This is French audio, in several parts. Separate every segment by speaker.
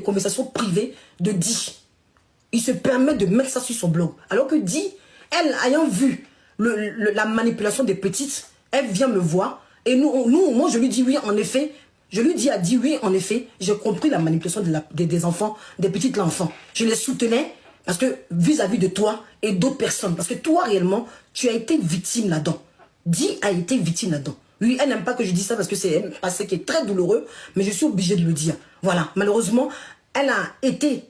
Speaker 1: des conversations privées de Di. Il se permet de mettre ça sur son blog. Alors que Di, elle, ayant vu la manipulation des petites, elle vient me voir. Et moi, je lui dis oui, en effet. Je lui dis à Di, oui, en effet, j'ai compris la manipulation des enfants, des petites enfants. Je les soutenais parce que vis-à-vis de toi et d'autres personnes. Parce que toi, réellement, tu as été victime là-dedans. Di a été victime là-dedans. Oui, elle n'aime pas que je dise ça parce que c'est un passé qui est très douloureux, mais je suis obligée de le dire. Voilà, malheureusement, on a été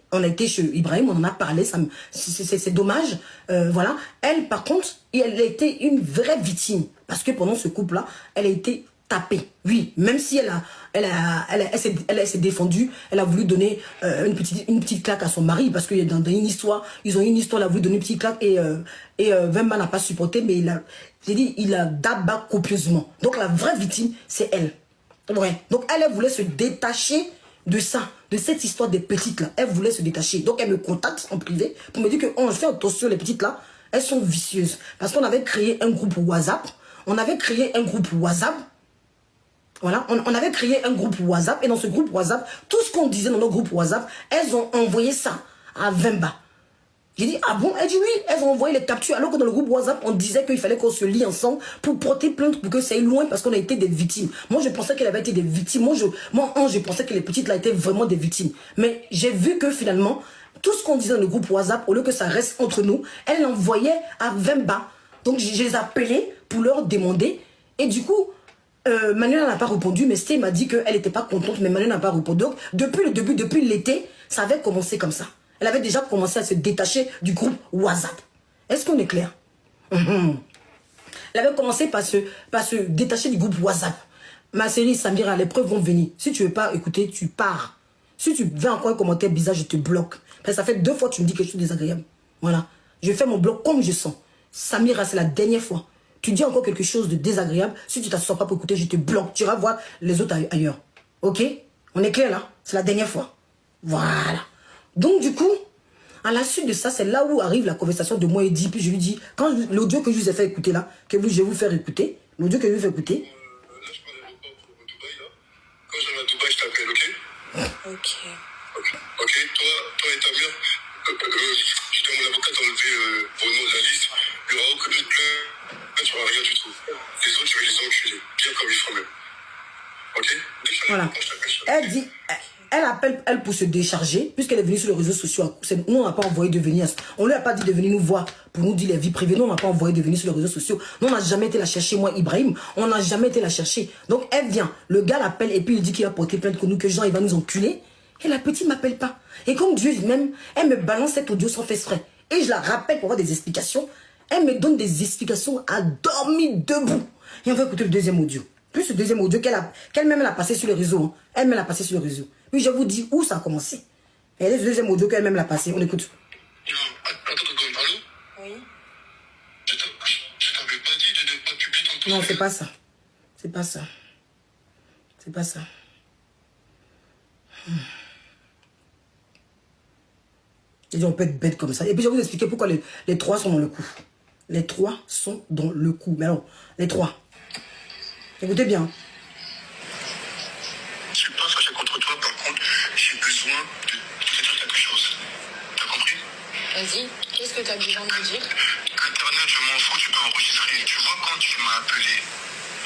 Speaker 1: chez Ibrahim, on en a parlé, c'est dommage. Voilà, elle, par contre, elle a été une vraie victime. Parce que pendant ce couple-là, elle a été tapée. Oui, même si elle s'est défendue, elle a voulu donner une petite claque à son mari, parce que dans une histoire, ils ont eu une histoire, elle a voulu donner une petite claque et Vemba n'a pas supporté, mais il a d'abat copieusement. Donc la vraie victime, c'est elle. Ouais. Donc elle voulait se détacher de ça, de cette histoire des petites là. Elle voulait se détacher. Donc elle me contacte en privé pour me dire que on fait attention, les petites là, elles sont vicieuses. Parce qu'on avait créé un groupe WhatsApp. Voilà, on avait créé un groupe WhatsApp et dans ce groupe WhatsApp, tout ce qu'on disait dans notre groupe WhatsApp, elles ont envoyé ça à Vemba. J'ai dit, ah bon? Elle dit oui, elles ont envoyé les captures alors que dans le groupe WhatsApp, on disait qu'il fallait qu'on se lie ensemble pour porter plainte pour que ça aille loin parce qu'on a été des victimes. Moi, je pensais qu'elle avait été des victimes. Moi, je pensais que les petites là étaient vraiment des victimes. Mais j'ai vu que finalement, tout ce qu'on disait dans le groupe WhatsApp, au lieu que ça reste entre nous, elle l'envoyait à Vemba. Donc, je les ai appelés pour leur demander et du coup, Manuela n'a pas répondu, mais Sté m'a dit qu'elle n'était pas contente, mais Manuela n'a pas répondu. Donc, depuis le début, depuis l'été, ça avait commencé comme ça. Elle avait déjà commencé à se détacher du groupe WhatsApp. Est-ce qu'on est clair? Elle avait commencé par se détacher du groupe WhatsApp. Ma chérie Samira, les preuves vont venir. Si tu ne veux pas écouter, tu pars. Si tu veux encore un commentaire bizarre, je te bloque. Parce que ça fait 2 fois que tu me dis que je suis désagréable. Voilà. Je fais mon bloc comme je sens. Samira, c'est la dernière fois. Tu dis encore quelque chose de désagréable, si tu ne t'assois pas pour écouter, je te bloque. Tu iras voir les autres ailleurs. Ok? On est clair là? C'est la dernière fois. Voilà. Donc du coup, à la suite de ça, c'est là où arrive la conversation de moi et Di. Puis je lui dis, quand l'audio que je vous ai fait écouter là, que je vais vous faire écouter, l'audio que je vais vous faire écouter.
Speaker 2: Là, je pars à l'aéroport pour Dubaï là. Quand j'arrive à Dubaï, je t'appelle, ok?
Speaker 3: Ok.
Speaker 2: Ok, toi et ta mère, je dois mon avocat t'enlever vos noms de la liste. Il n'y aura aucune plainte, tu n'auras rien du tout. Les autres, je vais les enculer, bien comme il faut même. Ok?
Speaker 1: Voilà. Elle dit, elle appelle elle pour se décharger, puisqu'elle est venue sur les réseaux sociaux. Nous, on n'a pas envoyé de venir. On lui a pas dit de venir nous voir pour nous dire les vies privées. Nous, on n'a pas envoyé de venir sur les réseaux sociaux. Nous, on n'a jamais été la chercher, moi, Ibrahim. On n'a jamais été la chercher. Donc, elle vient. Le gars l'appelle et puis il dit qu'il a porté plainte contre nous, que Jean, il va nous enculer. Et la petite ne m'appelle pas. Et comme Dieu même, elle me balance cet audio sans faire frais. Et je la rappelle pour avoir des explications. Elle me donne des explications à dormir debout. Et on va écouter le deuxième audio. Plus le deuxième audio qu'elle-même a passé sur les réseaux. Hein. Elle-même l'a passé sur les réseaux. Oui, je vous dis où ça a commencé. Et le deuxième audio qu'elle-même l'a passé. On écoute.
Speaker 2: Attends, allô?
Speaker 3: Oui.
Speaker 2: Je t'avais pas dit de ne pas publier ton profil.
Speaker 1: Non, c'est pas ça. C'est pas ça. C'est pas ça. J'ai dit, on peut être bête comme ça. Et puis, je vais vous expliquer pourquoi les 3 sont dans le coup. Les 3 sont dans le coup. Mais alors, les 3. Écoutez bien.
Speaker 2: Je suis pas fâché contre toi, par contre, j'ai besoin de te dire quelque chose. T'as compris?
Speaker 3: Vas-y, qu'est-ce que tu as besoin de me dire?
Speaker 2: Internet, je m'en fous, tu peux enregistrer. Tu vois, quand tu m'as appelé,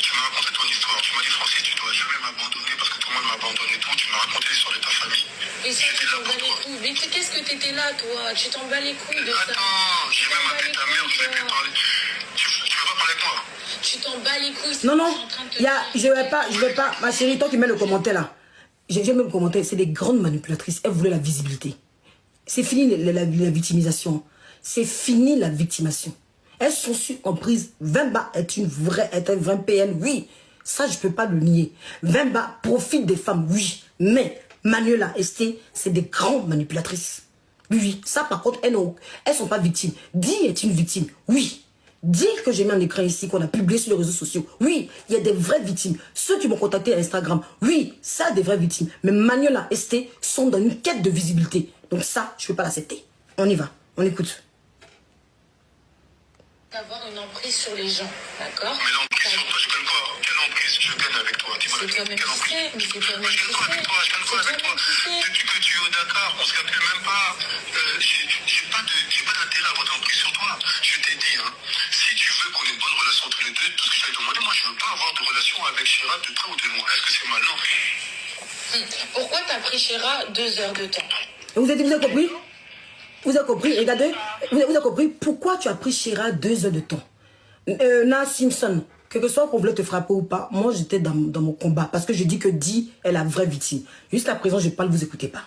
Speaker 2: tu m'as raconté ton histoire. Tu m'as dit, Francis, tu dois jamais m'abandonner parce que tout le monde m'a abandonné et tout. Tu m'as raconté l'histoire de ta famille.
Speaker 3: Et ça, tu t'en bats les couilles. Mais qu'est-ce que t'étais là, toi? Tu t'en bats les couilles de ça.
Speaker 2: Attends, j'ai même appelé ta mère, je vais plus parler. Tu veux pas parler avec moi?
Speaker 3: Tu t'en bats les couilles.
Speaker 1: Non, non. Je vais pas. Ma chérie, toi qui mets le commentaire là. J'ai même commenté. C'est des grandes manipulatrices. Elles voulaient la visibilité. C'est fini la victimisation. C'est fini la victimation. Elles sont sur emprise. Vemba est un vrai PN, oui. Ça, je peux pas le nier. Vemba profite des femmes, oui. Mais Manuela et Sté, c'est des grandes manipulatrices. Oui, ça par contre, elles sont pas victimes. Di est une victime, oui. Dire que j'ai mis en écran ici, qu'on a publié sur les réseaux sociaux. Oui, il y a des vraies victimes. Ceux qui m'ont contacté à Instagram, oui, ça, des vraies victimes. Mais Manuela et Sté sont dans une quête de visibilité. Donc ça, je ne peux pas l'accepter. On y va, on écoute.
Speaker 3: D'avoir une emprise sur les gens, d'accord?
Speaker 2: Mais l'emprise sur toi, je gagne quoi? Quelle emprise je gagne avec toi?
Speaker 3: c'est toi-même qui sais. Mais c'est toi-même qui sais.
Speaker 2: Je gagne quoi avec toi? Depuis que tu es au Dakar, on se calcule même pas. J'ai pas d'intérêt à votre emprise sur toi. Je t'ai dit, hein, si tu veux qu'on ait une bonne relation entre les deux, tout ce que j'avais demandé, moi je veux pas avoir de relation avec Chéra de près ou de loin. Est-ce que c'est malin?
Speaker 3: Pourquoi t'as pris Chéra 2 heures de temps?
Speaker 1: Vous avez compris? Vous avez compris? Regardez, vous avez compris pourquoi tu as pris Chéra 2 heures de temps. Na Simpson, que soit qu'on voulait te frapper ou pas, moi j'étais dans mon combat parce que je dis que Di est la vraie victime. Jusqu'à présent, je parle, vous écoutez pas.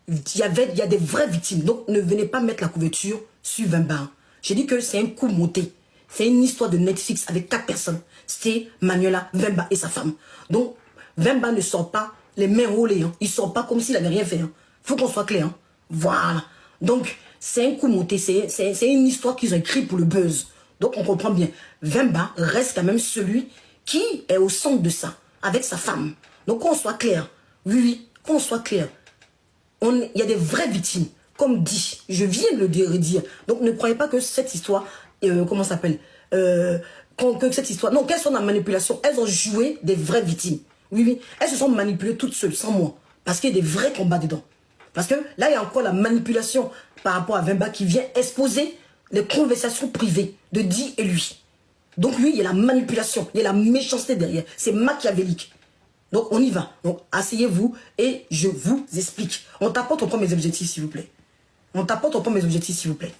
Speaker 1: Il y a des vraies victimes, donc ne venez pas mettre la couverture sur Vemba. J'ai dit que c'est un coup monté. C'est une histoire de Netflix avec 4 personnes. C'est Manuela, Vemba et sa femme. Donc, Vemba ne sort pas les mains roulées. Hein. Il sort pas comme s'il n'avait rien fait. Hein. Faut qu'on soit clair. Hein. Voilà. Donc, c'est un coup monté. C'est une histoire qu'ils ont écrite pour le buzz. Donc, on comprend bien. Vemba reste quand même celui qui est au centre de ça, avec sa femme. Donc, qu'on soit clair. Oui, qu'on soit clair. Il y a des vraies victimes. Comme dit, je viens de le dire. Donc, ne croyez pas que cette histoire, comment ça s'appelle que cette histoire, non, qu'elles sont dans la manipulation. Elles ont joué des vraies victimes. Oui. Elles se sont manipulées toutes seules, sans moi. Parce qu'il y a des vrais combats dedans. Parce que là, il y a encore la manipulation par rapport à Vemba qui vient exposer les conversations privées de Di et lui. Donc lui, il y a la manipulation, il y a la méchanceté derrière. C'est machiavélique. Donc on y va. Donc asseyez-vous et je vous explique. On t'apporte au point mes objectifs, s'il vous plaît. On t'apporte au point mes objectifs, s'il vous plaît.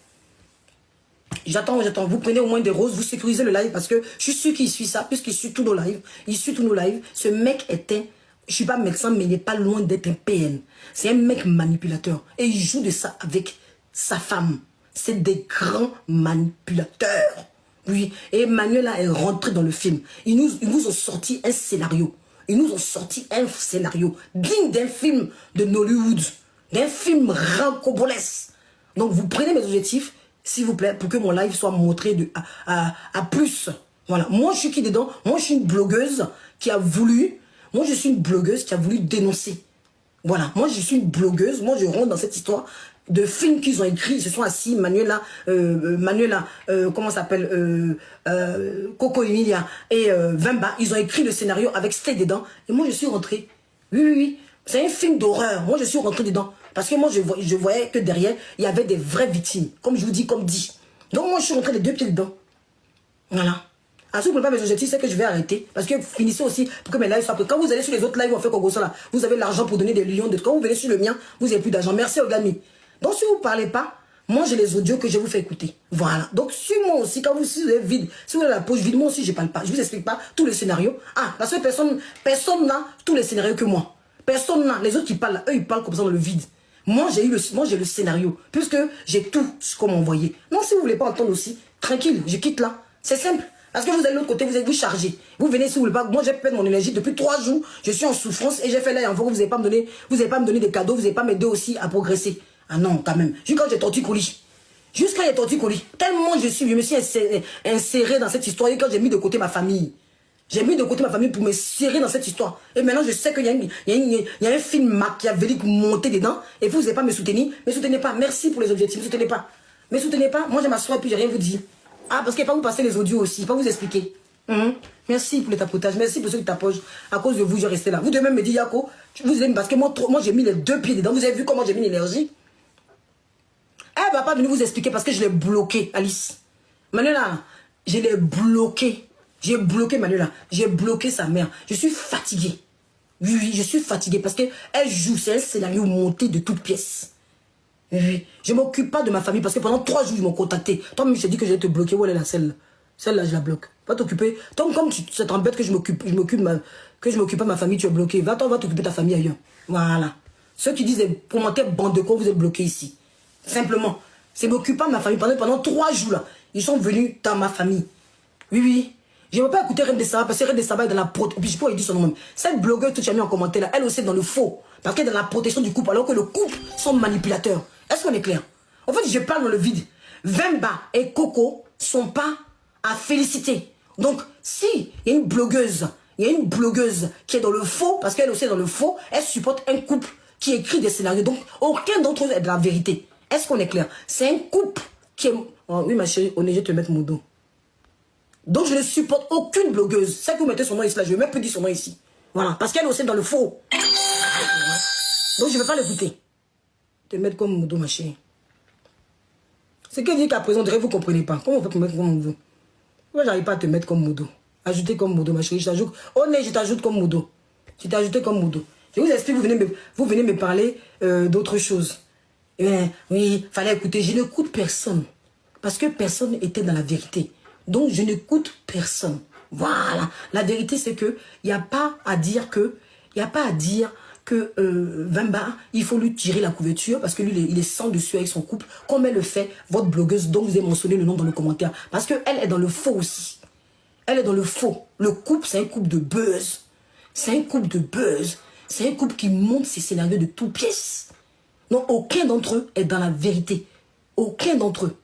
Speaker 1: J'attends. Vous prenez au moins des roses, vous sécurisez le live parce que je suis sûr qu'il suit ça, puisqu'il suit tous nos lives. Il suit tous nos lives. Ce mec est un... Je suis pas médecin, mais il n'est pas loin d'être un PN. C'est un mec manipulateur. Et il joue de ça avec sa femme. C'est des grands manipulateurs. Oui. Et Manuela est rentré dans le film. Ils nous ont sorti un scénario. Ils nous ont sorti un scénario digne d'un film de Nollywood. D'un film rancobolesque. Donc vous prenez mes objectifs, s'il vous plaît, pour que mon live soit montré à plus. Voilà. Moi, je suis qui dedans? Moi, je suis une blogueuse qui a voulu... Moi, je suis une blogueuse qui a voulu dénoncer. Voilà. Moi, je suis une blogueuse. Moi, je rentre dans cette histoire de films qu'ils ont écrits. Ils se sont assis, Manuela, comment ça s'appelle, Coco Emilia et Vemba. Ils ont écrit le scénario avec Stay dedans. Et moi, je suis rentrée. Oui. C'est un film d'horreur. Moi, je suis rentrée dedans. Parce que moi, je voyais que derrière, il y avait des vraies victimes. Comme je vous dis, comme dit. Donc, moi, je suis rentrée les 2 pieds dedans. Voilà. Ah, si vous ne pouvez pas mes objectifs, c'est que je vais arrêter. Parce que finissez aussi pour que mes lives soient prêts. Quand vous allez sur les autres lives, on fait Congo ça là. Vous avez l'argent pour donner des millions de... Quand vous venez sur le mien, vous n'avez plus d'argent. Merci Ogami. Donc, si vous ne parlez pas, moi, j'ai les audios que je vous fais écouter. Voilà. Donc, sur moi aussi, quand si vous êtes vide, si vous avez la poche vide, moi aussi, je ne parle pas. Je ne vous explique pas tous les scénarios. Ah, parce que personne n'a tous les scénarios que moi. Personne n'a. Les autres qui parlent là, eux, ils parlent comme ça dans le vide. Moi, j'ai le scénario. Puisque j'ai tout ce qu'on m'a envoyé. Non, si vous ne voulez pas entendre aussi, tranquille, je quitte là. C'est simple. Parce que vous allez de l'autre côté, vous êtes vous chargé. Vous venez si vous voulez pas. Moi, j'ai perdu mon énergie depuis 3 jours. Je suis en souffrance et j'ai fait là et en vous n'allez pas me donner des cadeaux, vous n'allez pas m'aider aussi à progresser. Ah non, quand même. Jusqu'à quand j'ai tortue colis. Jusqu'à quand j'ai tortue colis. Tellement je me suis inséré dans cette histoire et quand j'ai mis de côté ma famille. J'ai mis de côté ma famille pour me serrer dans cette histoire. Et maintenant, je sais qu'il y a un film machiavélique monté dedans. Et vous n'allez pas me soutenir. Ne soutenez pas. Merci pour les objectifs. Ne soutenez pas. Ne soutenez pas. Moi, je m'assois et puis j'ai rien vous dire. Ah, parce qu'il n'y a pas vous passer les audios aussi, pas vous expliquer. Merci pour le tapotage, merci pour ceux qui tapogent. À cause de vous, je restais là. Vous devez même me dire, Yako, vous aimez parce que moi j'ai mis les 2 pieds dedans. Vous avez vu comment j'ai mis l'énergie? Elle va pas venir vous expliquer parce que je l'ai bloqué, Alice. Manuela, je l'ai bloqué. J'ai bloqué Manuela. J'ai bloqué sa mère. Je suis fatiguée. Oui, je suis fatiguée parce qu'elle joue. C'est un scénario monté de toutes pièces. Je ne m'occupe pas de ma famille parce que pendant 3 jours, ils m'ont contacté. Toi, même, je t'ai dit que je vais te bloquer. Où elle est la celle-là? Celle-là, je la bloque. Va t'occuper. Comme ça t'embête que je m'occupe pas de ma famille, tu es bloqué. Va t'occuper de ta famille ailleurs. Voilà. Ceux qui disent des commentaires bande de cons, vous êtes bloqués ici. Simplement. C'est m'occuper pas de ma famille. Pendant 3 jours, là, ils sont venus dans ma famille. Oui. Je ne vais pas écouter Reine des Sabats parce que Reine des Sabats est dans la protection. Puis je peux lui dire son nom même. Cette blogueuse que tu as mis en commentaire là, elle aussi est dans le faux. Parce qu'elle est dans la protection du couple alors que le couple sont manipulateurs. Est-ce qu'on est clair? En fait, je parle dans le vide. Vemba et Coco sont pas à féliciter. Donc, si il y a une blogueuse qui est dans le faux, parce qu'elle aussi est dans le faux, elle supporte un couple qui écrit des scénarios. Donc, aucun d'entre eux est de la vérité. Est-ce qu'on est clair? C'est un couple qui est... Oh, oui, ma chérie, on est, je vais te mettre mon dos. Donc, je ne supporte aucune blogueuse. Celle que vous mettez son nom ici, là, je ne vais même plus dire son nom ici. Voilà, parce qu'elle est aussi dans le faux. Donc, je ne vais pas l'écouter. Te mettre comme Modo, ma chérie. Ce que dit qu'à présent, vous ne comprenez pas. Comment on fait pour mettre comme Modo? Moi, j'arrive pas à te mettre comme Modo. Ajouter comme Modo, ma chérie. Je t'ajoute. Oh, non, je t'ajoute comme Modo. Je t'ai ajouté comme Modo. Je vous explique, vous venez me parler d'autre chose. Oui, il fallait écouter. Je n'écoute personne. Parce que personne n'était dans la vérité. Donc, je n'écoute personne. Voilà. La vérité, c'est que il n'y a pas à dire que, Vemba, il faut lui tirer la couverture parce que lui, il est sans dessus avec son couple, comme elle le fait, votre blogueuse dont vous avez mentionné le nom dans le commentaire. Parce qu'elle est dans le faux aussi. Elle est dans le faux. Le couple, c'est un couple de buzz. C'est un couple de buzz. C'est un couple qui monte ses scénarios de toutes pièces. Non, aucun d'entre eux est dans la vérité. Aucun d'entre eux.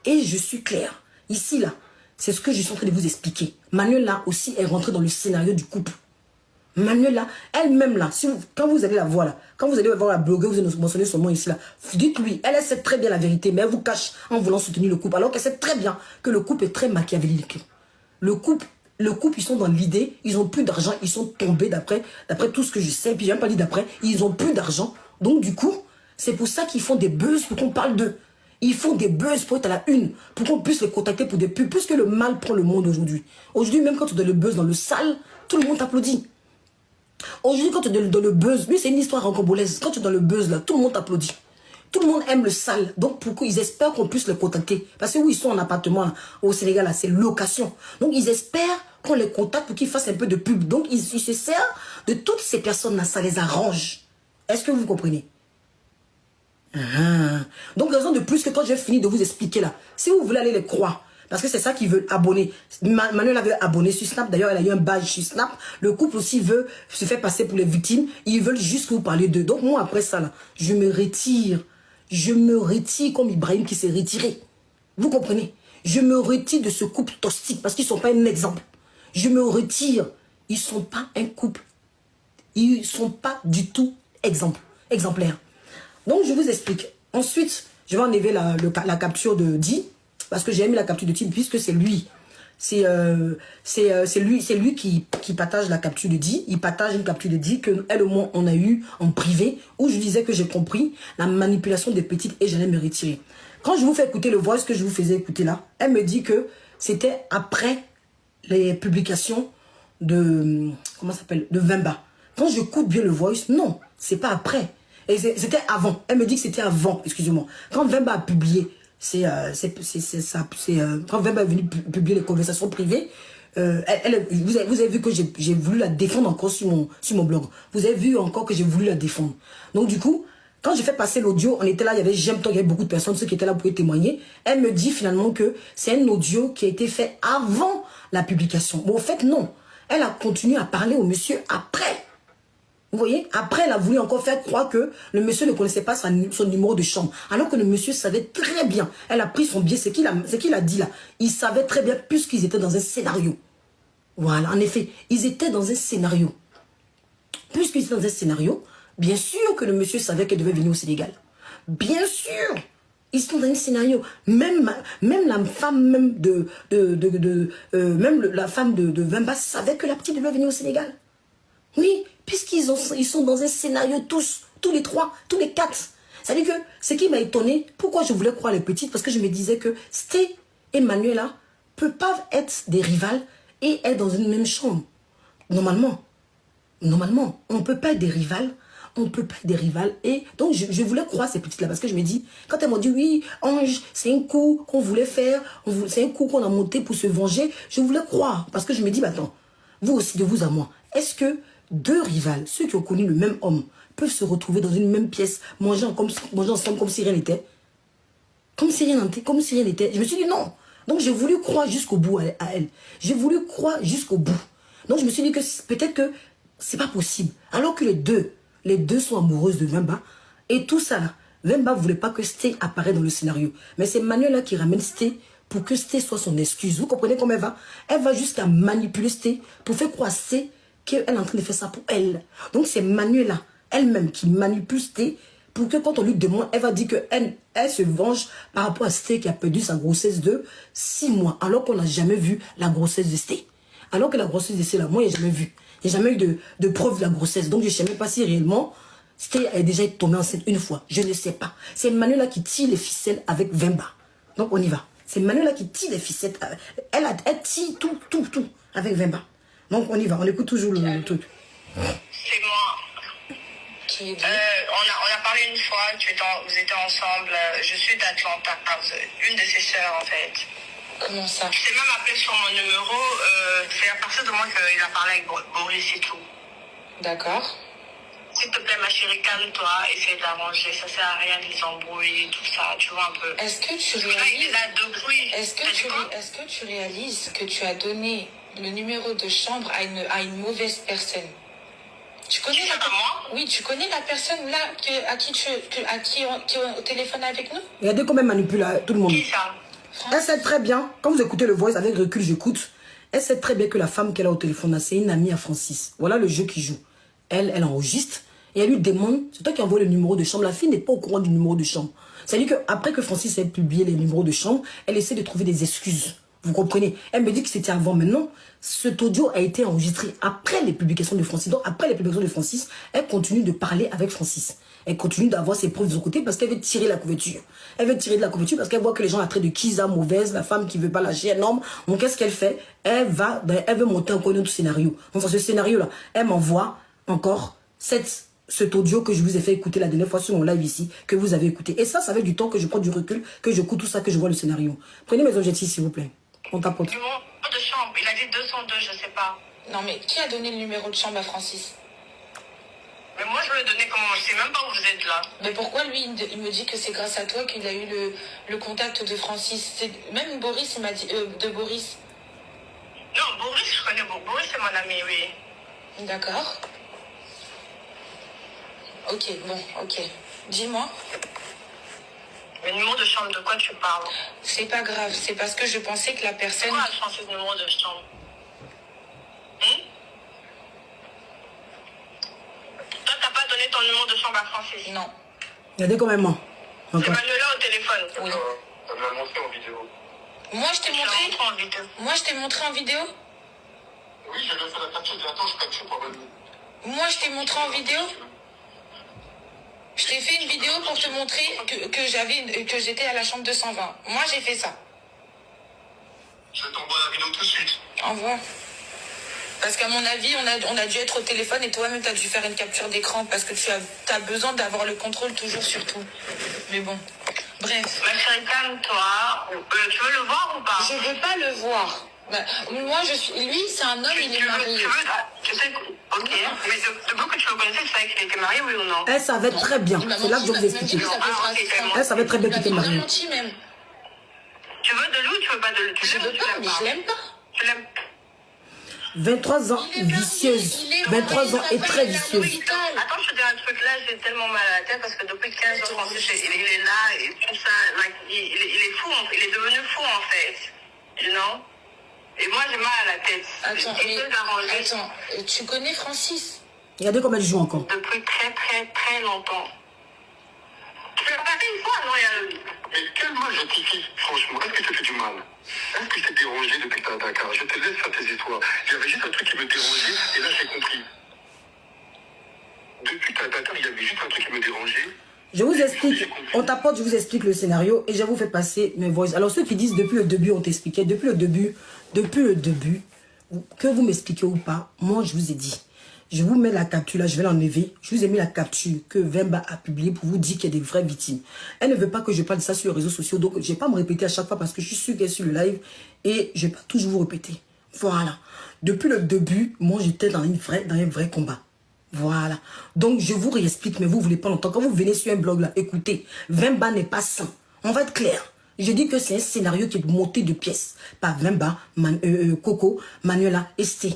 Speaker 1: Et je suis claire. Ici, là, c'est ce que je suis en train de vous expliquer. Manuel, là, aussi, est rentrée dans le scénario du couple. Manuel, là, elle-même, là, quand vous allez la voir, là, quand vous allez voir la blogueuse, vous avez mentionné son nom ici, là, dites-lui, elle sait très bien la vérité, mais elle vous cache en voulant soutenir le couple, alors qu'elle sait très bien que le couple est très machiavélique. Le couple, ils sont dans l'idée, ils n'ont plus d'argent, ils sont tombés d'après tout ce que je sais, puis j'ai même pas dit d'après, ils n'ont plus d'argent. Donc, du coup, c'est pour ça qu'ils font des buzz pour qu'on parle d'eux. Ils font des buzz pour être à la une, pour qu'on puisse les contacter pour des pubs, puisque le mal prend le monde aujourd'hui. Aujourd'hui, même quand tu donnes le buzz dans le sale, tout le monde t'applaudit. Aujourd'hui, quand tu donnes le buzz, oui, c'est une histoire rancambolaise. Quand tu donnes le buzz, là, tout le monde t'applaudit. Tout le monde aime le sale. Donc, pourquoi ils espèrent qu'on puisse les contacter? Parce que oui, ils sont en appartement là, au Sénégal, là, c'est location. Donc, ils espèrent qu'on les contacte pour qu'ils fassent un peu de pub. Donc, ils se servent de toutes ces personnes-là. Ça les arrange. Est-ce que vous comprenez? Donc, raison de plus que quand j'ai fini de vous expliquer là, si vous voulez aller les croire, parce que c'est ça qu'ils veulent abonner. Manuel avait abonné sur Snap. D'ailleurs, elle a eu un badge sur Snap. Le couple aussi veut se faire passer pour les victimes. Ils veulent juste que vous parliez d'eux. Donc, moi, après ça, là, je me retire. Je me retire comme Ibrahim qui s'est retiré. Vous comprenez? Je me retire de ce couple toxique parce qu'ils ne sont pas un exemple. Je me retire. Ils ne sont pas un couple. Ils ne sont pas du tout exemplaires. Donc, je vous explique. Ensuite, je vais enlever la capture de Di. Parce que j'ai mis la capture de Di, puisque c'est lui. C'est lui qui partage la capture de Di. Il partage une capture de Di que elle au moins on a eu en privé, où je disais que j'ai compris la manipulation des petites et j'allais me retirer. Quand je vous fais écouter le voice que je vous faisais écouter là, elle me dit que c'était après les publications de, comment ça s'appelle, de Vemba. Quand j'écoute bien le voice, non, c'est pas après. Et c'était avant. Elle me dit que c'était avant, excusez-moi. Quand Vemba a publié, quand Vemba est venu publier les conversations privées, vous avez vu que j'ai voulu la défendre encore sur mon blog. Vous avez vu encore que j'ai voulu la défendre. Donc du coup, quand j'ai fait passer l'audio, on était là, il y avait J'aime toi, il y avait beaucoup de personnes, ceux qui étaient là pour témoigner. Elle me dit finalement que c'est un audio qui a été fait avant la publication. Bon, en fait, non. Elle a continué à parler au monsieur après. Vous voyez? Après, elle a voulu encore faire croire que le monsieur ne connaissait pas son numéro de chambre. Alors que le monsieur savait très bien. Elle a pris son biais. C'est qu'il a dit là. Il savait très bien puisqu'ils étaient dans un scénario. Voilà, en effet. Ils étaient dans un scénario. Puisqu'ils étaient dans un scénario, bien sûr que le monsieur savait qu'elle devait venir au Sénégal. Bien sûr. Ils sont dans un scénario. Même la femme la femme de Vemba savait que la petite devait venir au Sénégal. Oui, puisqu'ils sont dans un scénario tous les trois, tous les quatre. C'est-à-dire que ce qui m'a étonné, pourquoi je voulais croire les petites, parce que je me disais que Sté et Manuela ne peuvent pas être des rivales et être dans une même chambre. Normalement, on ne peut pas être des rivales. On ne peut pas être des rivales. Et donc, je voulais croire ces petites-là. Parce que je me dis, quand elles m'ont dit, oui, Ange, c'est un coup qu'on voulait faire. C'est un coup qu'on a monté pour se venger. Je voulais croire. Parce que je me dis, attends, vous aussi, de vous à moi, est-ce que deux rivales, ceux qui ont connu le même homme, peuvent se retrouver dans une même pièce, manger ensemble comme si rien n'était? Comme si rien n'était. Je me suis dit, non. Donc, j'ai voulu croire jusqu'au bout à elle. J'ai voulu croire jusqu'au bout. Donc, je me suis dit que peut-être que c'est pas possible. Alors que les deux sont amoureuses de Vemba. Et tout ça là, Vemba ne voulait pas que Sté apparaisse dans le scénario. Mais c'est Manuel là qui ramène Sté pour que Sté soit son excuse. Vous comprenez comment elle va? Elle va jusqu'à manipuler Sté pour faire croire Sté qu'elle est en train de faire ça pour elle. Donc c'est Manuela elle-même qui manipule Sté pour que quand on lui demande, elle va dire qu'elle elle se venge par rapport à Sté qui a perdu sa grossesse de 6 mois, alors qu'on n'a jamais vu la grossesse de Sté. Alors que la grossesse de Sté, là, moi, je n'ai jamais vu. Il n'y a jamais eu de preuve de la grossesse. Donc, je ne sais même pas si réellement Sté est déjà tombée enceinte une fois. Je ne sais pas. C'est Manuela qui tire les ficelles avec Vemba. Donc, on y va. C'est Manuela qui tire les ficelles. Elle tire tout avec Vemba. Donc, on y va. On écoute toujours le truc.
Speaker 3: C'est moi. Qui est on a parlé une fois, vous étiez ensemble. Je suis d'Atlanta. Une de ses sœurs, en fait. Comment ça? Je t'ai même appelé sur mon numéro. C'est à partir de moi qu'il a parlé avec Boris et tout. D'accord. S'il te plaît, ma chérie, calme-toi, essaie d'arranger. Ça sert à rien de les embrouiller, tout ça, tu vois un peu. Est-ce que tu réalises... Est-ce que tu réalises que tu as donné le numéro de chambre à une mauvaise personne? Tu connais Oui, tu connais la personne là qui est au téléphone avec nous?
Speaker 1: Regardez comment elle manipule tout le monde.
Speaker 3: Qui ça?
Speaker 1: Elle sait très bien, quand vous écoutez le voice avec recul, j'écoute. Elle sait très bien que la femme qu'elle a au téléphone, c'est une amie à Francis. Voilà le jeu qu'il joue. Elle enregistre et elle lui demande, c'est toi qui envoie le numéro de chambre. La fille n'est pas au courant du numéro de chambre. C'est-à-dire qu'après que Francis ait publié les numéros de chambre, elle essaie de trouver des excuses. Vous comprenez? Elle me dit que c'était avant. Maintenant, cet audio a été enregistré après les publications de Francis. Donc, après les publications de Francis, elle continue de parler avec Francis. Elle continue d'avoir ses preuves de son côté parce qu'elle veut tirer la couverture. Elle veut tirer de la couverture parce qu'elle voit que les gens la traitent de Kiza, mauvaise, la femme qui veut pas lâcher, énorme. Donc, qu'est-ce qu'elle fait? Elle veut monter encore un autre scénario. Donc, dans ce scénario-là, elle m'envoie encore cet audio que je vous ai fait écouter la dernière fois sur mon live ici, que vous avez écouté. Et ça fait du temps que je prends du recul, que j'écoute tout ça, que je vois le scénario. Prenez mes objectifs, s'il vous plaît. On tapote.
Speaker 3: Le numéro de chambre, il a dit 202, je sais pas. Non, mais qui a donné le numéro de chambre à Francis? Mais moi, je lui ai donné comment? Je sais même pas où vous êtes là. Mais pourquoi lui, il me dit que c'est grâce à toi qu'il a eu le contact de Francis? Même Boris, il m'a dit... de Boris. Non, Boris, je connais Boris, c'est mon ami, oui. D'accord. Ok, bon, ok. Dis-moi. Le numéro de chambre, de quoi tu parles? C'est pas grave, c'est parce que je pensais que la personne... Pourquoi a changé le numéro de chambre? Toi, t'as pas donné ton numéro de chambre à Francis? Non.
Speaker 1: Regardez quand même moi.
Speaker 3: C'est Manuela au téléphone. Oui.
Speaker 2: Ça me l'a montré en vidéo.
Speaker 3: Moi, je t'ai montré en vidéo. Moi, je t'ai montré en vidéo?
Speaker 2: Oui, j'ai fait la capture. Attends, je capture pour venir.
Speaker 3: Moi, je t'ai montré en vidéo? Je t'ai fait une vidéo pour te montrer que j'étais à la chambre 220. Moi, j'ai fait ça.
Speaker 2: Je t'envoie la vidéo tout de suite.
Speaker 3: Envoie. Parce qu'à mon avis, on a dû être au téléphone et toi-même, tu as dû faire une capture d'écran parce que tu as besoin d'avoir le contrôle toujours sur tout. Mais bon, bref. Ma chérie, calme-toi. Tu veux le voir ou pas? Je veux pas le voir. Bah, moi, lui, c'est un homme, il est marié. Tu sais, ok. Mais depuis que tu le connaissais, tu savais qu'il était marié, oui ou non?
Speaker 1: Elle savait très bien. C'est là que je vous ai expliqué. Elle savait très bien qu'il était marié.
Speaker 3: Il m'a menti même. Tu veux de lui ou tu veux pas de lui? Je veux pas, mais je l'aime pas. Tu l'aimes?
Speaker 1: 23 ans vicieuse. 23 ans et très vicieuse.
Speaker 3: Attends, je te dis un truc là, j'ai tellement mal à la tête parce que depuis 15 ans, il est là et tout ça. Il est fou, il est devenu fou en fait. You know? Et moi, j'ai mal à la tête. Attends, tu connais Francis?
Speaker 1: Regardez comment elle joue encore.
Speaker 3: Depuis très, très, très longtemps. Tu l'as pas fait une fois, non?
Speaker 2: Mais quel mal justifie, franchement? Est-ce que ça fait du mal? Est-ce que c'est dérangé depuis que t'es à Dakar? Je te laisse faire tes histoires. Il y avait juste un truc qui me dérangeait, et là, j'ai compris. Depuis que t'es à Dakar, il y avait juste un truc qui me dérangeait.
Speaker 1: Je vous explique, on tapote, je vous explique le scénario et je vous fais passer mes voix. Alors ceux qui disent depuis le début, on t'expliquait, depuis le début, que vous m'expliquez ou pas, moi je vous ai dit, je vous mets la capture là, je vais l'enlever, je vous ai mis la capture que Vemba a publiée pour vous dire qu'il y a des vraies victimes. Elle ne veut pas que je parle de ça sur les réseaux sociaux, donc je ne vais pas me répéter à chaque fois parce que je suis sûr qu'elle est sur le live et je ne vais pas toujours vous répéter. Voilà. Depuis le début, moi j'étais dans un vrai combat. Voilà. Donc, je vous réexplique, mais vous ne voulez pas longtemps. Quand vous venez sur un blog là, écoutez, Vemba n'est pas sain. On va être clair. Je dis que c'est un scénario qui est monté de pièces par Vemba, Coco, Manuela et Sté.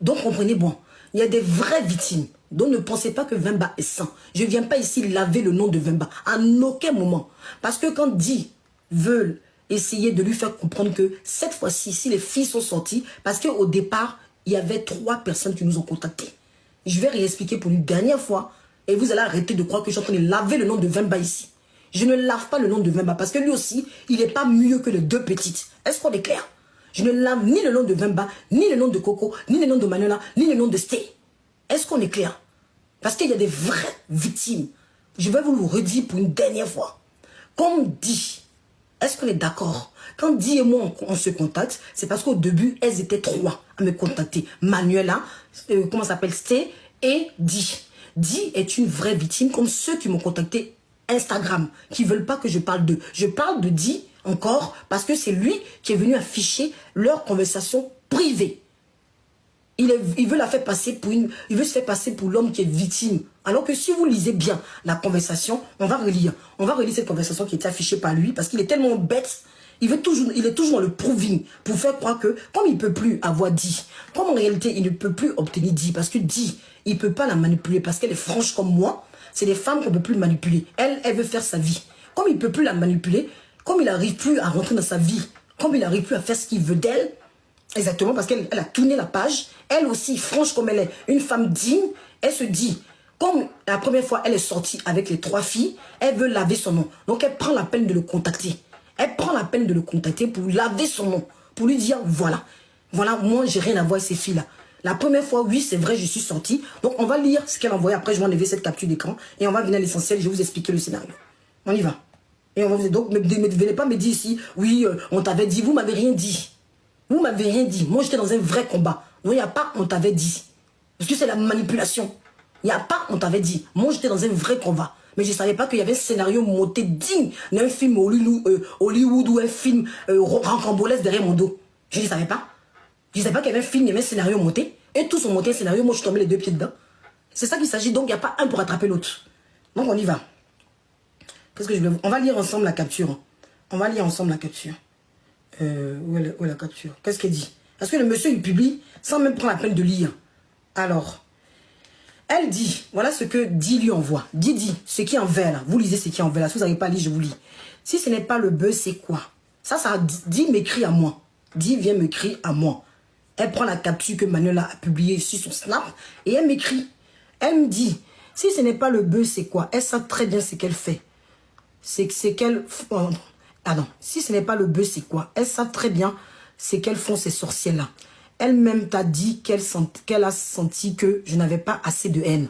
Speaker 1: Donc, comprenez bon. Il y a des vraies victimes. Donc, ne pensez pas que Vemba est sain. Je ne viens pas ici laver le nom de Vemba. À aucun moment. Parce que quand Di veulent essayer de lui faire comprendre que cette fois-ci, si les filles sont sorties, parce qu'au départ, il y avait 3 personnes qui nous ont contactés. Je vais réexpliquer pour une dernière fois Et vous allez arrêter de croire que je suis en train de laver le nom de Vemba ici. Je ne lave pas le nom de Vemba parce que lui aussi, il n'est pas mieux que les deux petites. Est-ce qu'on est clair? Je ne lave ni le nom de Vemba, ni le nom de Coco, ni le nom de Manuela, ni le nom de Sté. Est-ce qu'on est clair? Parce qu'il y a des vraies victimes. Je vais vous le redire pour une dernière fois. Comme dit, est-ce qu'on est d'accord? Quand Di et moi on se contacte, c'est parce qu'au début, elles étaient 3 à me contacter. Manuela, comment ça s'appelle, Sté et Di. Di est une vraie victime comme ceux qui m'ont contacté Instagram, qui ne veulent pas que je parle d'eux. Je parle de Di encore parce que c'est lui qui est venu afficher leur conversation privée. Il veut la faire passer pour il veut se faire passer pour l'homme qui est victime. Alors que si vous lisez bien la conversation, on va relire cette conversation qui était affichée par lui parce qu'il est tellement bête. Il est toujours dans le proving pour faire croire que, comme il ne peut plus avoir dit, comme en réalité il ne peut plus obtenir dit, parce que dit, il ne peut pas la manipuler parce qu'elle est franche comme moi, c'est des femmes qu'on ne peut plus manipuler. Elle veut faire sa vie. Comme il ne peut plus la manipuler, comme il n'arrive plus à rentrer dans sa vie, comme il n'arrive plus à faire ce qu'il veut d'elle, exactement parce qu'elle a tourné la page, elle aussi, franche comme elle est, une femme digne, elle se dit, comme la première fois elle est sortie avec les 3 filles, elle veut laver son nom. Donc elle prend la peine de le contacter. Elle prend la peine de le contacter pour laver son nom. Pour lui dire, voilà, moi j'ai rien à voir avec ces filles-là. La première fois, oui, c'est vrai, je suis sortie. Donc on va lire ce qu'elle a envoyé. Après, je vais enlever cette capture d'écran. Et on va venir à l'essentiel, je vais vous expliquer le scénario. On y va. Et on va vous dire, donc, ne venez pas me dire ici, oui, on t'avait dit, vous m'avez rien dit. Vous m'avez rien dit. Moi, j'étais dans un vrai combat. Non, il n'y a pas, on t'avait dit. Parce que c'est la manipulation. Il n'y a pas, on t'avait dit. Moi, j'étais dans un vrai combat. Mais je ne savais pas qu'il y avait un scénario monté digne d'un film Hollywood ou un film rocambolesque derrière mon dos. Je ne savais pas. Je ne savais pas qu'il y avait un film, il y avait un scénario monté. Et tous ont monté un scénario, moi je suis tombé les 2 pieds dedans. C'est ça qu'il s'agit, donc il n'y a pas un pour attraper l'autre. Donc on y va. Qu'est-ce que je vais... On va lire ensemble la capture. On va lire ensemble la capture. Où est la capture? Qu'est-ce qu'elle dit? Parce que le monsieur il publie sans même prendre la peine de lire. Alors... Elle dit, voilà ce que Di lui envoie. Di, ce qui est en vert là. Vous lisez ce qui est en vert là. Si vous n'avez pas lu, je vous lis. Si ce n'est pas le buzz, c'est quoi? Ça Di m'écrit à moi. Di vient m'écrire à moi. Elle prend la capture que Manuela a publiée sur son Snap et elle m'écrit. Elle me dit, si ce n'est pas le buzz, c'est quoi? Elle sait très bien ce qu'elle fait. C'est qu'elle... Ah non, si ce n'est pas le buzz, c'est quoi? Elle sait très bien ce qu'elles font ces sorcières-là. Elle-même t'a dit qu'elle a senti que je n'avais pas assez de haine.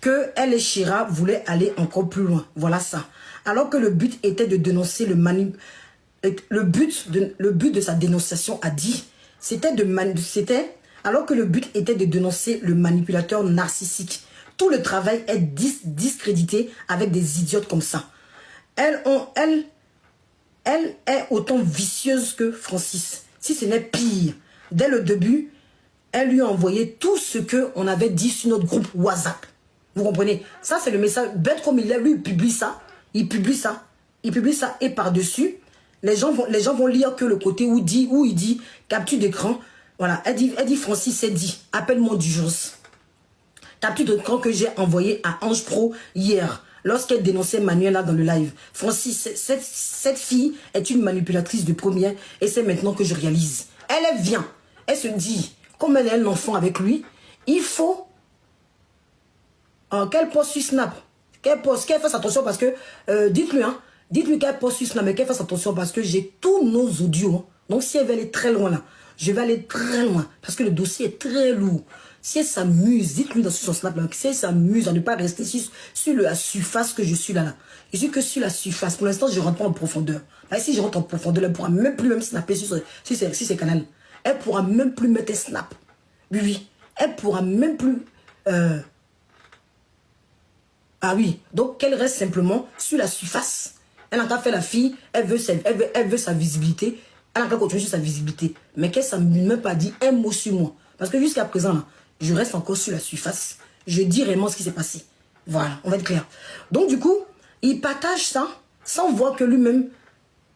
Speaker 1: Que elle et Shira voulaient aller encore plus loin. Voilà ça. Alors que le but était de dénoncer le but de sa dénonciation a dit, alors que le but était de dénoncer le manipulateur narcissique. Tout le travail est discrédité avec des idiotes comme ça. Elle est autant vicieuse que Francis. Si ce n'est pire. Dès le début, elle lui a envoyé tout ce qu'on avait dit sur notre groupe WhatsApp. Vous comprenez? Ça, c'est le message. Bête comme il est, lui, il publie ça. Il publie ça. Et par-dessus, les gens vont lire que le côté où il dit capture d'écran. Voilà. Elle dit Francis, elle dit, appelle-moi d'urgence. Capture d'écran que j'ai envoyé à Ange Pro hier. Lorsqu'elle dénonçait Manuela dans le live. Francis, cette fille est une manipulatrice de première et c'est maintenant que je réalise. Elle vient. Elle se dit, comme elle est un enfant avec lui, il faut qu'elle poste sur Snap. Qu'elle fasse attention parce que, dites-lui qu'elle poste sur Snap, mais qu'elle fasse attention parce que j'ai tous nos audios. Hein. Donc si elle veut aller très loin là, je vais aller très loin parce que le dossier est très lourd. Si elle s'amuse, dites-lui dans son Snap là, si elle s'amuse à ne pas rester sur la surface que je suis là. Je suis que sur la surface. Pour l'instant, je ne rentre pas en profondeur. Là, si je rentre en profondeur, elle ne pourra même plus snapper sur ses canaux. Elle ne pourra même plus mettre un snap. Oui. Elle ne pourra même plus... Ah oui. Donc, qu'elle reste simplement sur la surface. Elle n'a qu'à faire la fille. Elle veut sa visibilité. Elle n'a qu'à continuer sur sa visibilité. Mais qu'elle ne m'a pas dit un mot sur moi. Parce que jusqu'à présent, là, je reste encore sur la surface. Je dis réellement ce qui s'est passé. Voilà, on va être clair. Donc, du coup, il partage ça sans voir que lui-même...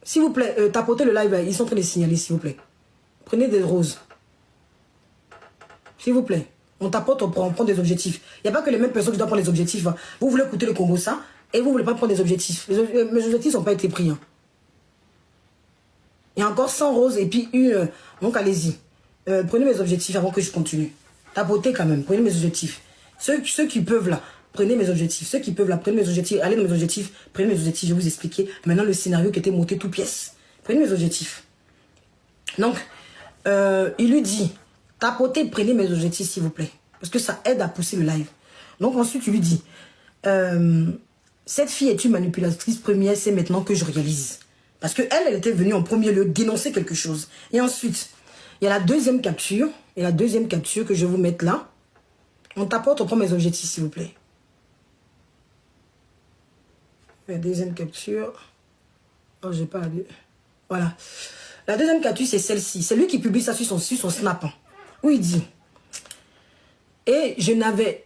Speaker 1: S'il vous plaît, tapotez le live. Ils sont en train de signaler, s'il vous plaît. Prenez des roses. S'il vous plaît. On tapote, on prend des objectifs. Il n'y a pas que les mêmes personnes qui doivent prendre les objectifs. Hein. Vous voulez écouter le Congo, ça, et vous ne voulez pas prendre des objectifs. Mes objectifs n'ont pas été pris. Hein. Il y a encore 100 roses et puis une... donc, allez-y. Prenez mes objectifs avant que je continue. Tapotez quand même. Prenez mes objectifs. Ceux qui peuvent, là, prenez mes objectifs. Ceux qui peuvent là, prenez mes objectifs. Allez dans mes objectifs. Prenez mes objectifs. Je vais vous expliquer maintenant le scénario qui était monté tout pièce. Prenez mes objectifs. Donc, il lui dit, tapotez, prenez mes objectifs s'il vous plaît. Parce que ça aide à pousser le live. Donc ensuite, il lui dit, cette fille est une manipulatrice première, c'est maintenant que je réalise. Parce qu'elle, elle était venue en premier lieu dénoncer quelque chose. Et ensuite, il y a la deuxième capture. Et la deuxième capture que je vais vous mettre là. On tapote, on prend mes objectifs s'il vous plaît. La deuxième capture. Oh, j'ai pas... Voilà. La deuxième capture, c'est celle-ci. C'est lui qui publie ça sur son snap. Où il dit... Et je n'avais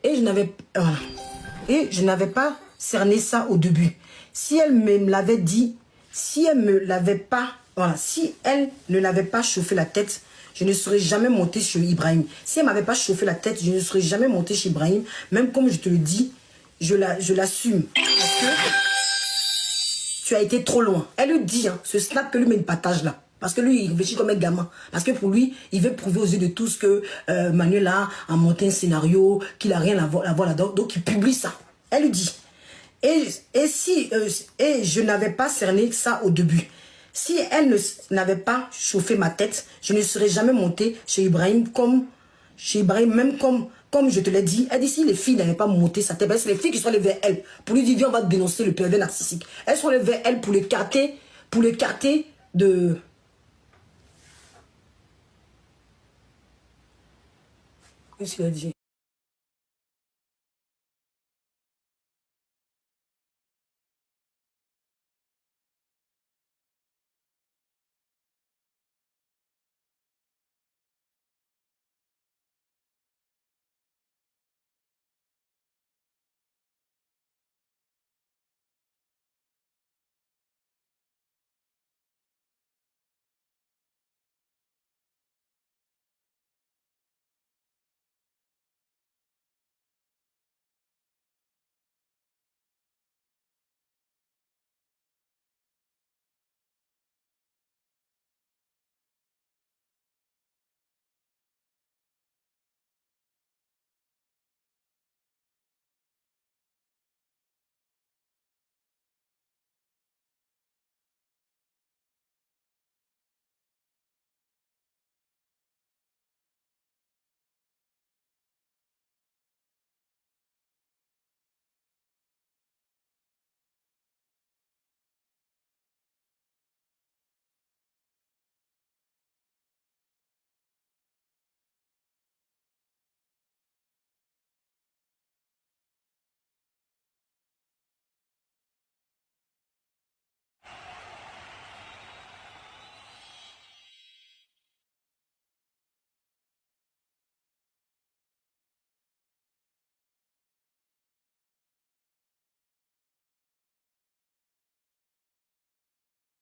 Speaker 1: pas cerné ça au début. Si elle me l'avait dit, si elle me l'avait pas... Voilà, si elle ne l'avait pas chauffé la tête, je ne serais jamais monté chez Ibrahim. Si elle ne m'avait pas chauffé la tête, je ne serais jamais monté chez Ibrahim. Même comme je te le dis, je l'assume. Parce que tu as été trop loin. Elle lui dit, hein, ce snap que lui met une patage là. Parce que lui, il réfléchit comme un gamin. Parce que pour lui, il veut prouver aux yeux de tous que Manuel a monté un scénario, qu'il n'a rien à voir là-dedans. Donc il publie ça. Elle lui dit. Et je n'avais pas cerné ça au début. Si elle n'avait pas chauffé ma tête, je ne serais jamais montée chez Ibrahim même comme je te l'ai dit. Elle dit si les filles n'avaient pas monté sa tête, c'est les filles qui sont allées vers elle. Pour lui dire, viens, on va dénoncer le pervers narcissique. Elles sont allées vers elle pour l'écarter de... Qu'est-ce qu'il a dit?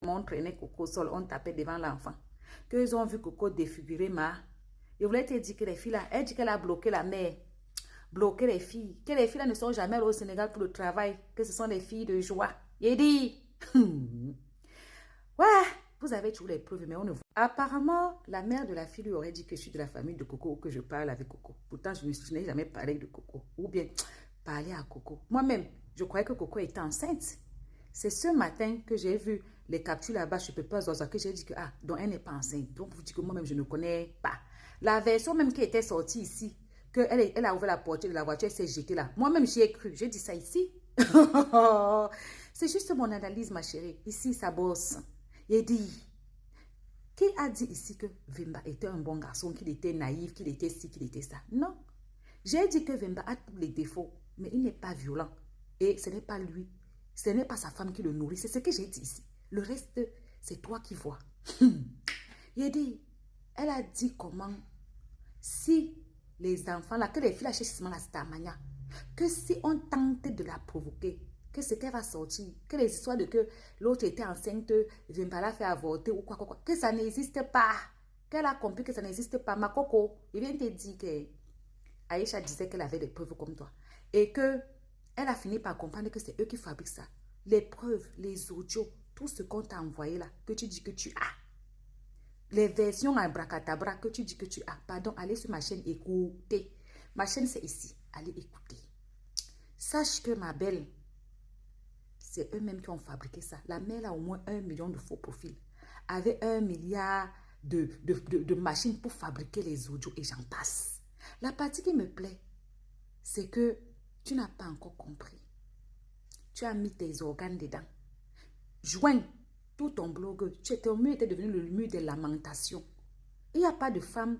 Speaker 4: On traînait Coco au sol, on tapait devant l'enfant. Qu'ils ont vu Coco défigurer Je voulais te dire que les filles là, elle dit qu'elle a bloqué la mère. Bloqué les filles. Que les filles là ne sont jamais allées au Sénégal pour le travail. Que ce sont des filles de joie. Il dit. Ouais, vous avez toujours les preuves, mais on ne voit. Apparemment, la mère de la fille lui aurait dit que je suis de la famille de Coco ou que je parle avec Coco. Pourtant, je n'ai jamais parlé de Coco. Ou bien, parler à Coco. Moi-même, je croyais que Coco était enceinte. C'est ce matin que j'ai vu les captures là-bas, je ne peux pas Zoza, que j'ai dit que, donc elle n'est pas enceinte. Donc, vous dites que moi-même, je ne connais pas. La version même qui était sortie ici, qu'elle a ouvert la porte de la voiture, elle s'est jetée là. Moi-même, j'y ai cru. J'ai dit ça ici. C'est juste mon analyse, ma chérie. Ici, ça bosse. Il dit, qui a dit ici que Vemba était un bon garçon, qu'il était naïf, qu'il était ci, qu'il était ça? Non. J'ai dit que Vemba a tous les défauts, mais il n'est pas violent. Et ce n'est pas lui. Ce n'est pas sa femme qui le nourrit. C'est ce que j'ai dit ici. Le reste, c'est toi qui vois. Il dit, elle a dit comment, si les enfants, là, que les filles achètent la stamania, que si on tente de la provoquer, que ce qu'elle va sortir, que les histoires de que l'autre était enceinte, Vemba l'a fait avorter ou quoi, que ça n'existe pas. Qu'elle a compris que ça n'existe pas. Ma coco, il vient te dire que Aïcha disait qu'elle avait des preuves comme toi. Et que elle a fini par comprendre que c'est eux qui fabriquent ça. Les preuves, les audios, tout ce qu'on t'a envoyé là, que tu dis que tu as. Les versions à bracadabra que tu dis que tu as. Pardon, allez sur ma chaîne, écoutez. Ma chaîne, c'est ici. Allez écouter. Sache que ma belle, c'est eux-mêmes qui ont fabriqué ça. La mère a au moins 1 million de faux profils. Avec 1 milliard de machines pour fabriquer les audios et j'en passe. La partie qui me plaît, c'est que tu n'as pas encore compris. Tu as mis tes organes dedans. Joins tout ton blog. Ton mur était devenu le mur des lamentations. Il n'y a pas de femmes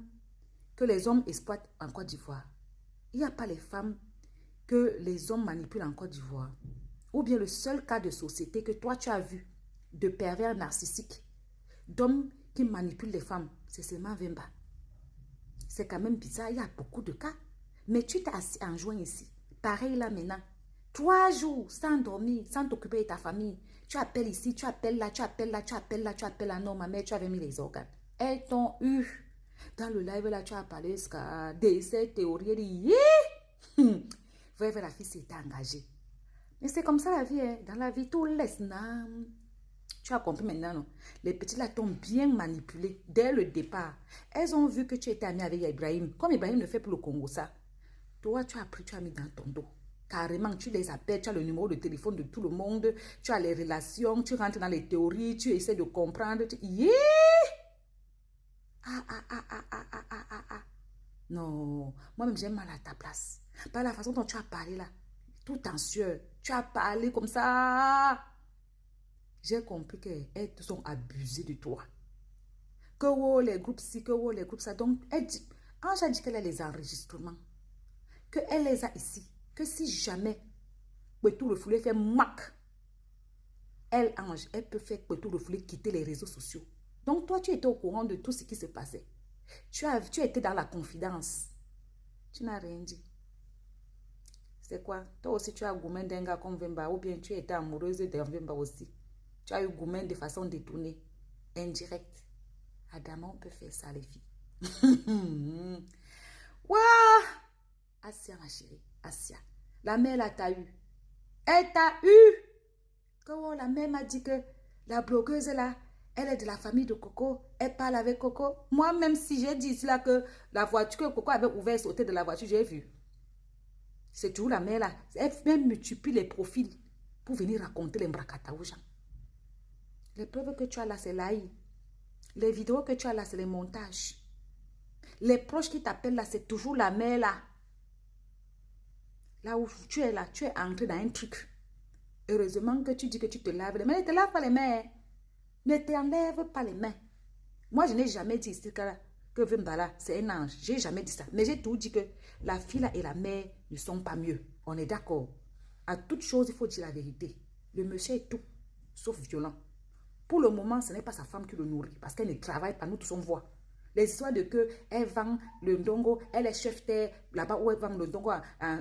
Speaker 4: que les hommes exploitent en Côte d'Ivoire. Il n'y a pas les femmes que les hommes manipulent en Côte d'Ivoire. Ou bien le seul cas de société que toi tu as vu de pervers narcissiques, d'hommes qui manipulent les femmes, c'est seulement Vemba. C'est quand même bizarre, il y a beaucoup de cas. Mais tu t'es assis en juin ici. Pareil là maintenant. 3 jours sans dormir, sans t'occuper de ta famille. Tu appelles ici, tu appelles là, tu appelles là, tu appelles là, tu appelles là. Non, ma mère, tu avais mis les organes. Elles t'ont eu. Dans le live là, tu as parlé de cette théorie. Vrai, la fille s'était engagée. Mais c'est comme ça la vie. Hein. Dans la vie, tout laisse. Non. Tu as compris maintenant, non? Les petits là t'ont bien manipulé dès le départ. Elles ont vu que tu étais amie avec Ibrahim. Comme Ibrahim ne fait plus le Congo, ça. Toi, tu as pris, tu as mis dans ton dos. Carrément, tu les appelles, tu as le numéro de téléphone de tout le monde. Tu as les relations, tu rentres dans les théories, tu essaies de comprendre. Yeah! Non, moi-même, j'ai mal à ta place. Par la façon dont tu as parlé là, tout en sueur. Tu as parlé comme ça. J'ai compris qu'elles te sont abusées de toi. Que oh, les groupes ci, que oh, les groupes ça. Donc, Ange a dit qu'elle a les enregistrements. Qu'elle les a ici. Que si jamais tout le foulé fait mac, elle, Ange, elle peut faire tout le foulé quitter les réseaux sociaux. Donc, toi, tu étais au courant de tout ce qui se passait. Tu étais dans la confidence. Tu n'as rien dit. C'est quoi? Toi aussi, tu as gourmand d'un gars comme Vemba ou bien tu étais amoureuse d'un Vemba aussi. Tu as eu gourmand de façon détournée, indirecte. Adama, on peut faire ça, les filles. Waouh! Asia, ma chérie, Asia. La mère, là, t'a eu. Elle t'a eu. Quand la mère m'a dit que la blogueuse, là, elle est de la famille de Coco. Elle parle avec Coco. Moi, même si j'ai dit là que la voiture, que Coco avait ouvert et sauté de la voiture, j'ai vu. C'est toujours la mère, là. Elle même multiplie les profils pour venir raconter les mbracata aux gens. Les preuves que tu as là, c'est l'AI. Les vidéos que tu as là, c'est les montages. Les proches qui t'appellent là, c'est toujours la mère là. Là où tu es là, tu es entré dans un truc. Heureusement que tu dis que tu te laves les mains. Ne te lave pas les mains. Ne t'enlève pas les mains. Moi, je n'ai jamais dit ici que Vembala, c'est un ange. J'ai jamais dit ça. Mais j'ai tout dit que la fille là et la mère ne sont pas mieux. On est d'accord. À toute chose, il faut dire la vérité. Le monsieur est tout, sauf violent. Pour le moment, ce n'est pas sa femme qui le nourrit parce qu'elle ne travaille pas, nous tous on voit. Les histoires de que elle vend le ndongo, elle est chef terre là-bas où elle vend le ndongo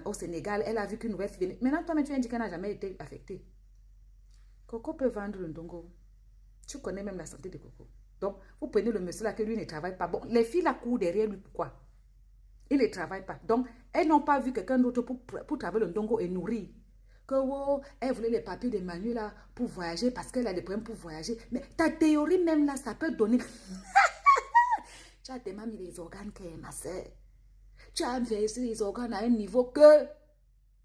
Speaker 4: au Sénégal, elle a vu qu'une nouvelle fille venait. Maintenant, toi-même, tu as dit qu'elle n'a jamais été affectée. Coco peut vendre le ndongo. Tu connais même la santé de Coco. Donc, vous prenez le monsieur là que lui ne travaille pas. Bon, les filles là courent derrière lui, pourquoi? Il ne travaille pas. Donc, elles n'ont pas vu quelqu'un d'autre pour travailler le ndongo et nourrir. Que oh, elle voulait les papiers de Manu là pour voyager parce qu'elle a des problèmes pour voyager. Mais ta théorie même là, ça peut donner... Tu as tellement mis les organes que ma soeur. Tu as versé les organes à un niveau que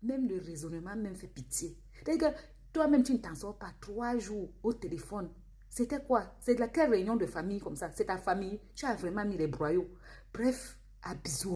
Speaker 4: même le raisonnement même fait pitié. C'est-à-dire que toi-même, tu ne t'en sors pas 3 jours au téléphone. C'était quoi? C'est de quelle réunion de famille comme ça? C'est ta famille. Tu as vraiment mis les broyaux. Bref, à bisous.